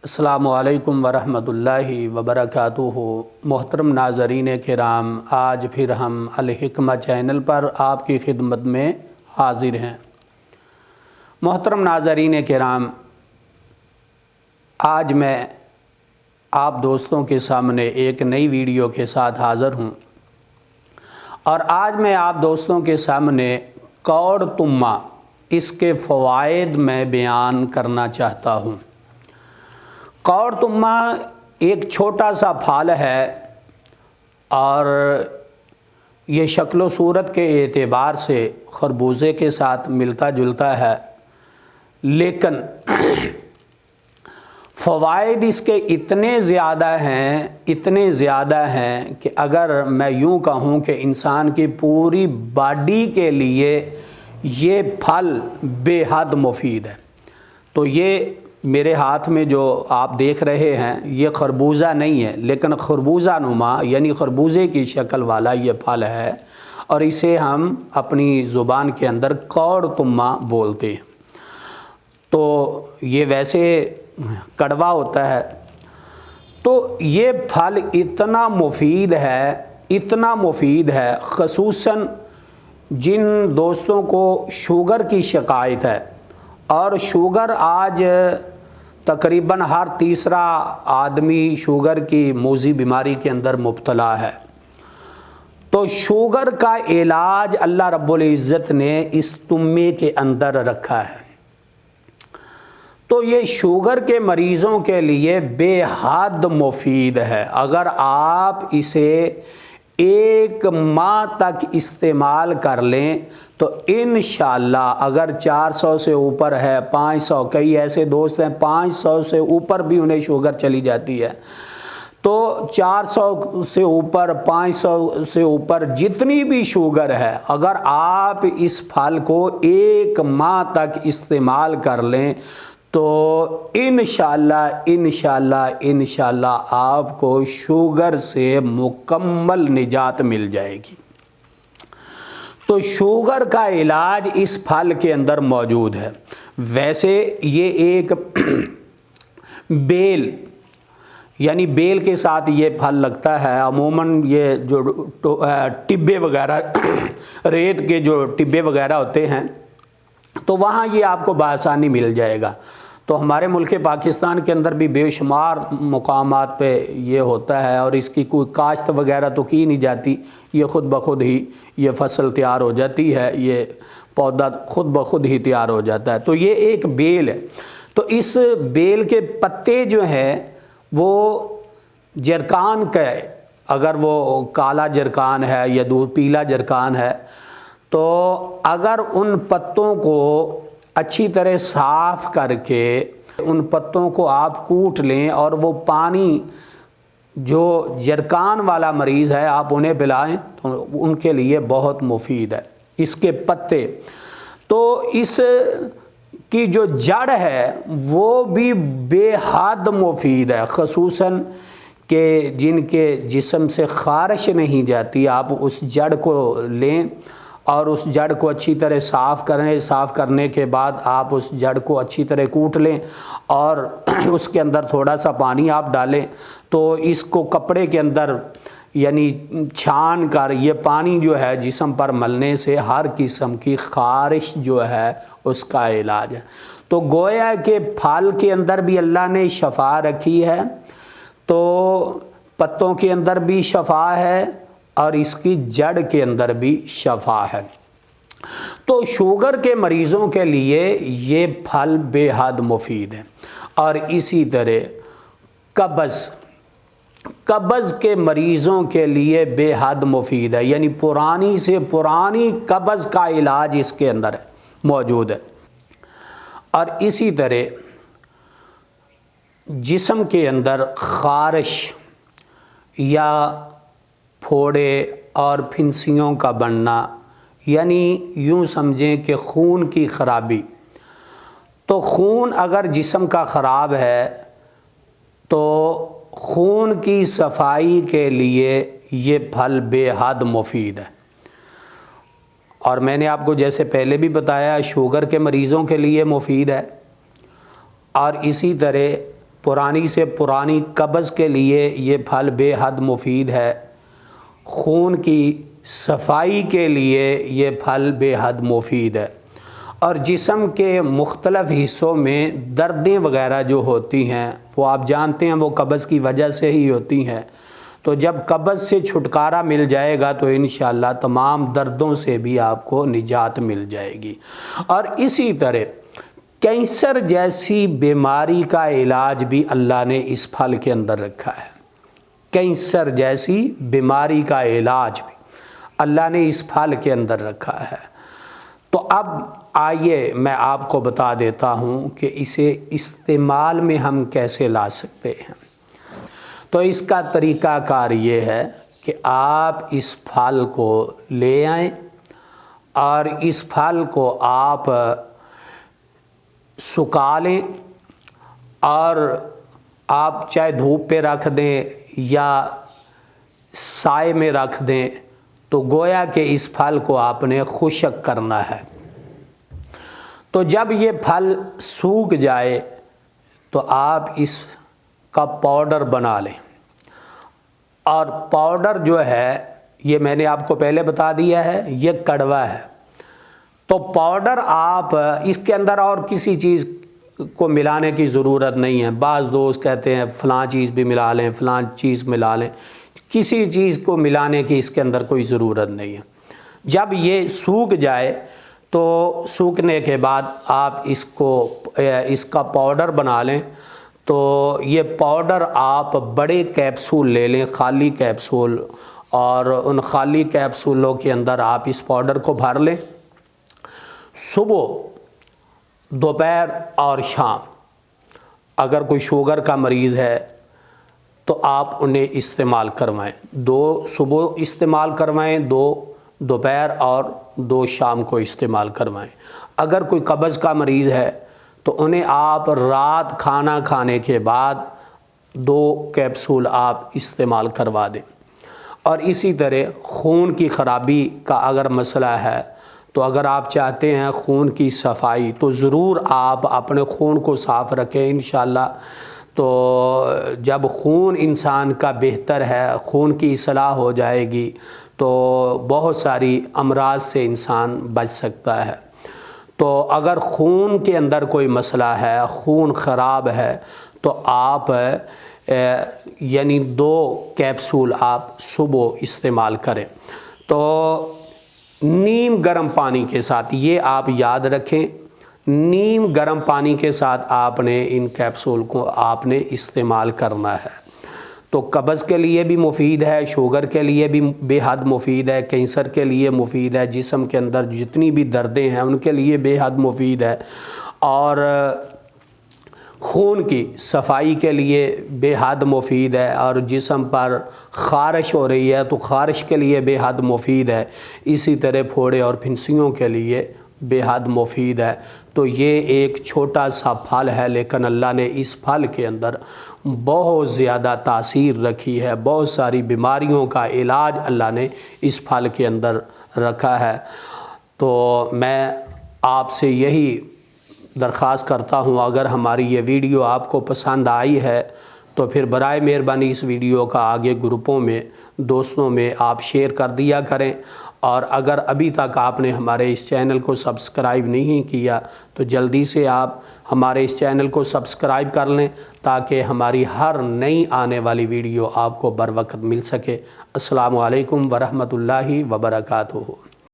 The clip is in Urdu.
السلام علیکم ورحمۃ اللہ وبرکاتہ۔ محترم ناظرین کرام، آج پھر ہم الحکمہ چینل پر آپ کی خدمت میں حاضر ہیں۔ محترم ناظرین کرام، آج میں آپ دوستوں کے سامنے ایک نئی ویڈیو کے ساتھ حاضر ہوں، اور آج میں آپ دوستوں کے سامنے کوڑ تمہ اس کے فوائد میں بیان کرنا چاہتا ہوں۔ کوڑ تمہ ایک چھوٹا سا پھل ہے اور یہ شکل و صورت کے اعتبار سے خربوزے کے ساتھ ملتا جلتا ہے، لیکن فوائد اس کے اتنے زیادہ ہیں کہ اگر میں یوں کہوں کہ انسان کی پوری باڈی کے لیے یہ پھل بے حد مفید ہے۔ تو یہ میرے ہاتھ میں جو آپ دیکھ رہے ہیں یہ خربوزہ نہیں ہے، لیکن خربوزہ نما یعنی خربوزے کی شکل والا یہ پھل ہے، اور اسے ہم اپنی زبان کے اندر کوڑ تمہ بولتے ہیں۔ تو یہ ویسے کڑوا ہوتا ہے، تو یہ پھل اتنا مفید ہے خصوصاً جن دوستوں کو شوگر کی شکایت ہے، اور شوگر آج تقریباً ہر تیسرا آدمی شوگر کی موذی بیماری کے اندر مبتلا ہے۔ تو شوگر کا علاج اللہ رب العزت نے اس تمے کے اندر رکھا ہے۔ تو یہ شوگر کے مریضوں کے لیے بے حد مفید ہے۔ اگر آپ اسے 1 ماہ تک استعمال کر لیں تو انشاءاللہ، اگر 400 سے اوپر ہے، 500، کئی ایسے دوست ہیں 500 سے اوپر بھی انہیں شوگر چلی جاتی ہے، تو 400 سے اوپر، 500 سے اوپر جتنی بھی شوگر ہے، اگر آپ اس پھل کو 1 ماہ تک استعمال کر لیں تو انشاءاللہ آپ کو شوگر سے مکمل نجات مل جائے گی۔ تو شوگر کا علاج اس پھل کے اندر موجود ہے۔ ویسے یہ ایک بیل یعنی بیل کے ساتھ یہ پھل لگتا ہے۔ عموماً یہ جو ٹبے وغیرہ، ریت کے جو ٹبے وغیرہ ہوتے ہیں، تو وہاں یہ آپ کو بآسانی مل جائے گا۔ تو ہمارے ملک پاکستان کے اندر بھی بے شمار مقامات پہ یہ ہوتا ہے، اور اس کی کوئی کاشت وغیرہ تو کی نہیں جاتی، یہ خود بخود ہی یہ فصل تیار ہو جاتی ہے، یہ پودا خود بخود ہی تیار ہو جاتا ہے۔ تو یہ ایک بیل ہے۔ تو اس بیل کے پتے جو ہیں وہ جرکان کا، اگر وہ کالا جرکان ہے یا دودھ پیلا جرکان ہے، تو اگر ان پتوں کو اچھی طرح صاف کر کے ان پتوں کو آپ کوٹ لیں، اور وہ پانی جو جرکان والا مریض ہے آپ انہیں پلائیں، تو ان کے لیے بہت مفید ہے اس کے پتے۔ تو اس کی جو جڑ ہے وہ بھی بے حد مفید ہے، خصوصاً کہ جن کے جسم سے خارش نہیں جاتی، آپ اس جڑ کو لیں اور اس جڑ کو اچھی طرح صاف کریں۔ صاف کرنے کے بعد آپ اس جڑ کو اچھی طرح کوٹ لیں، اور اس کے اندر تھوڑا سا پانی آپ ڈالیں، تو اس کو کپڑے کے اندر یعنی چھان کر، یہ پانی جو ہے جسم پر ملنے سے ہر قسم کی خارش جو ہے اس کا علاج ہے۔ تو گویا کہ پھل کے اندر بھی اللہ نے شفا رکھی ہے، تو پتوں کے اندر بھی شفا ہے، اور اس کی جڑ کے اندر بھی شفا ہے۔ تو شوگر کے مریضوں کے لیے یہ پھل بے حد مفید ہے، اور اسی طرح قبض کے مریضوں کے لیے بے حد مفید ہے، یعنی پرانی سے پرانی قبض کا علاج اس کے اندر موجود ہے۔ اور اسی طرح جسم کے اندر خارش یا پھوڑے اور پھنسیوں کا بننا، یعنی یوں سمجھیں کہ خون کی خرابی، تو خون اگر جسم کا خراب ہے تو خون کی صفائی کے لیے یہ پھل بے حد مفید ہے۔ اور میں نے آپ کو جیسے پہلے بھی بتایا، شوگر کے مریضوں کے لیے مفید ہے، اور اسی طرح پرانی سے پرانی قبض کے لیے یہ پھل بے حد مفید ہے، خون کی صفائی کے لیے یہ پھل بے حد مفید ہے، اور جسم کے مختلف حصوں میں دردیں وغیرہ جو ہوتی ہیں وہ آپ جانتے ہیں وہ قبض کی وجہ سے ہی ہوتی ہیں، تو جب قبض سے چھٹکارا مل جائے گا تو انشاءاللہ تمام دردوں سے بھی آپ کو نجات مل جائے گی۔ اور اسی طرح کینسر جیسی بیماری کا علاج بھی اللہ نے اس پھل کے اندر رکھا ہے، کینسر جیسی بیماری کا علاج بھی اللہ نے اس پھل کے اندر رکھا ہے۔ تو اب آئیے میں آپ کو بتا دیتا ہوں کہ اسے استعمال میں ہم کیسے لا سکتے ہیں۔ تو اس کا طریقہ کار یہ ہے کہ آپ اس پھل کو لے آئیں اور اس پھل کو آپ سکھا لیں، اور آپ چاہے دھوپ پہ رکھ دیں یا سائے میں رکھ دیں، تو گویا کہ اس پھل کو آپ نے خشک کرنا ہے۔ تو جب یہ پھل سوکھ جائے تو آپ اس کا پاؤڈر بنا لیں، اور پاؤڈر جو ہے یہ میں نے آپ کو پہلے بتا دیا ہے یہ کڑوا ہے، تو پاؤڈر آپ اس کے اندر اور کسی چیز کو ملانے کی ضرورت نہیں ہے۔ بعض دوست کہتے ہیں فلاں چیز بھی ملا لیں، فلاں چیز ملا لیں، کسی چیز کو ملانے کی اس کے اندر کوئی ضرورت نہیں ہے۔ جب یہ سوکھ جائے تو سوکھنے کے بعد آپ اس کا پاؤڈر بنا لیں۔ تو یہ پاؤڈر آپ بڑے کیپسول لے لیں، خالی کیپسول، اور ان خالی کیپسولوں کے اندر آپ اس پاؤڈر کو بھر لیں۔ صبح، دوپہر اور شام اگر کوئی شوگر کا مریض ہے تو آپ انہیں استعمال کروائیں، 2 صبح استعمال کروائیں، 2 دوپہر اور 2 شام کو استعمال کروائیں۔ اگر کوئی قبض کا مریض ہے تو انہیں آپ رات کھانا کھانے کے بعد 2 کیپسول آپ استعمال کروا دیں۔ اور اسی طرح خون کی خرابی کا اگر مسئلہ ہے تو اگر آپ چاہتے ہیں خون کی صفائی تو ضرور آپ اپنے خون کو صاف رکھیں انشاءاللہ۔ تو جب خون انسان کا بہتر ہے، خون کی اصلاح ہو جائے گی تو بہت ساری امراض سے انسان بچ سکتا ہے۔ تو اگر خون کے اندر کوئی مسئلہ ہے، خون خراب ہے، تو آپ یعنی 2 کیپسول آپ صبح استعمال کریں۔ تو نیم گرم پانی کے ساتھ، یہ آپ یاد رکھیں، نیم گرم پانی کے ساتھ آپ نے ان کیپسول کو آپ نے استعمال کرنا ہے۔ تو قبض کے لیے بھی مفید ہے، شوگر کے لیے بھی بے حد مفید ہے، کینسر کے لیے مفید ہے، جسم کے اندر جتنی بھی دردیں ہیں ان کے لیے بے حد مفید ہے، اور خون کی صفائی کے لیے بے حد مفید ہے، اور جسم پر خارش ہو رہی ہے تو خارش کے لیے بے حد مفید ہے، اسی طرح پھوڑے اور پھنسیوں کے لیے بے حد مفید ہے۔ تو یہ ایک چھوٹا سا پھل ہے لیکن اللہ نے اس پھل کے اندر بہت زیادہ تاثیر رکھی ہے، بہت ساری بیماریوں کا علاج اللہ نے اس پھل کے اندر رکھا ہے۔ تو میں آپ سے یہی درخواست کرتا ہوں، اگر ہماری یہ ویڈیو آپ کو پسند آئی ہے تو پھر برائے مہربانی اس ویڈیو کا آگے گروپوں میں، دوستوں میں آپ شیئر کر دیا کریں، اور اگر ابھی تک آپ نے ہمارے اس چینل کو سبسکرائب نہیں کیا تو جلدی سے آپ ہمارے اس چینل کو سبسکرائب کر لیں تاکہ ہماری ہر نئی آنے والی ویڈیو آپ کو بر وقت مل سکے۔ السلام علیکم ورحمۃ اللہ وبرکاتہ۔